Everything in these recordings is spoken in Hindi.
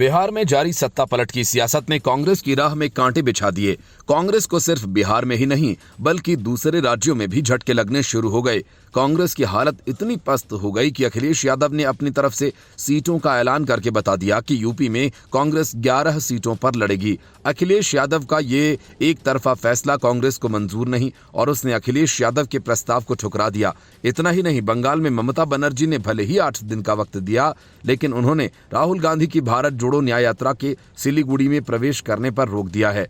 बिहार में जारी सत्ता पलट की सियासत ने कांग्रेस की राह में कांटे बिछा दिए। कांग्रेस को सिर्फ बिहार में ही नहीं बल्कि दूसरे राज्यों में भी झटके लगने शुरू हो गए। कांग्रेस की हालत इतनी पस्त हो गई कि अखिलेश यादव ने अपनी तरफ से सीटों का ऐलान करके बता दिया कि यूपी में कांग्रेस 11 सीटों पर लड़ेगी। अखिलेश यादव का ये एक तरफा फैसला कांग्रेस को मंजूर नहीं और उसने अखिलेश यादव के प्रस्ताव को ठुकरा दिया। इतना ही नहीं, बंगाल में ममता बनर्जी ने भले ही 8 दिन का वक्त दिया, लेकिन उन्होंने राहुल गांधी की भारत जोड़ो न्याय यात्रा के सिलीगुड़ी में प्रवेश करने पर रोक दिया है।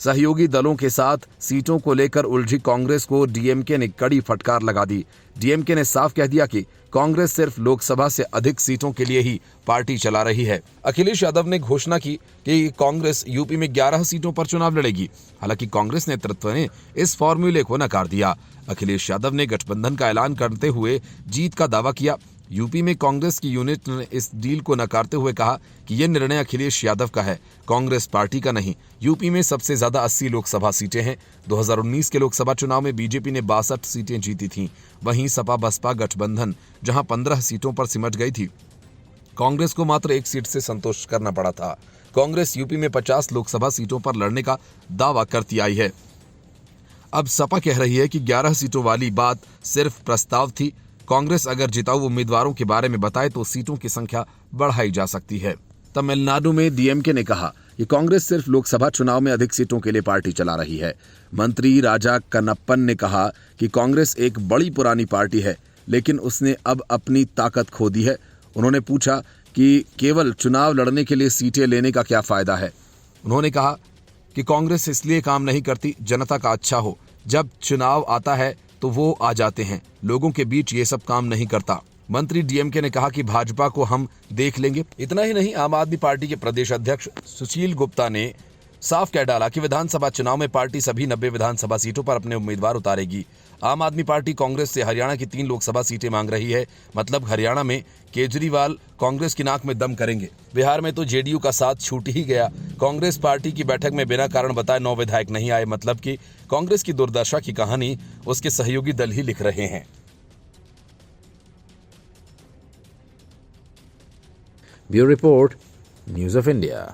सहयोगी दलों के साथ सीटों को लेकर उलझी कांग्रेस को डीएमके ने कड़ी फटकार लगा दी। डीएमके ने साफ कह दिया कि कांग्रेस सिर्फ लोकसभा से अधिक सीटों के लिए ही पार्टी चला रही है। अखिलेश यादव ने घोषणा की कि कांग्रेस यूपी में 11 सीटों पर चुनाव लड़ेगी। हालांकि कांग्रेस नेतृत्व ने इस फॉर्मूले को नकार दिया। अखिलेश यादव ने गठबंधन का ऐलान करते हुए जीत का दावा किया। यूपी में कांग्रेस की यूनिट ने इस डील को नकारते हुए कहा कि यह निर्णय अखिलेश यादव का है, कांग्रेस पार्टी का नहीं। यूपी में सबसे ज्यादा 80 लोकसभा सीटें हैं। 2019 के लोकसभा चुनाव में बीजेपी ने 62 सीटें जीती थीं। वहीं सपा बसपा गठबंधन जहां 15 सीटों पर सिमट गई थी, कांग्रेस को मात्र 1 सीट से संतोष करना पड़ा था। कांग्रेस यूपी में 50 लोकसभा सीटों पर लड़ने का दावा करती आई है। अब सपा कह रही है कि 11 सीटों वाली बात सिर्फ प्रस्ताव थी। कांग्रेस अगर जिताऊ उम्मीदवारों के बारे में बताए तो सीटों की संख्या बढ़ाई जा सकती है। तमिलनाडु में डीएमके ने कहा कि कांग्रेस सिर्फ लोकसभा चुनाव में अधिक सीटों के लिए पार्टी चला रही है। मंत्री राजा कन्नप्पन ने कहा कि कांग्रेस एक बड़ी पुरानी पार्टी है, लेकिन उसने अब अपनी ताकत खो दी है। उन्होंने पूछा कि केवल चुनाव लड़ने के लिए सीटें लेने का क्या फायदा है। उन्होंने कहा कि कांग्रेस इसलिए काम नहीं करती जनता का अच्छा हो, जब चुनाव आता है तो वो आ जाते हैं, लोगों के बीच ये सब काम नहीं करता। मंत्री डीएमके ने कहा कि भाजपा को हम देख लेंगे। इतना ही नहीं, आम आदमी पार्टी के प्रदेश अध्यक्ष सुशील गुप्ता ने साफ कह डाला कि विधानसभा चुनाव में पार्टी सभी 90 विधानसभा सीटों पर अपने उम्मीदवार उतारेगी। आम आदमी पार्टी कांग्रेस से हरियाणा की 3 लोकसभा सीटें मांग रही है। मतलब हरियाणा में केजरीवाल कांग्रेस की नाक में दम करेंगे। बिहार में तो जेडीयू का साथ छूट ही गया। कांग्रेस पार्टी की बैठक में बिना कारण बताए 9 विधायक नहीं आए। मतलब कि कांग्रेस की दुर्दशा की कहानी उसके सहयोगी दल ही लिख रहे हैं। Bureau report, news of India.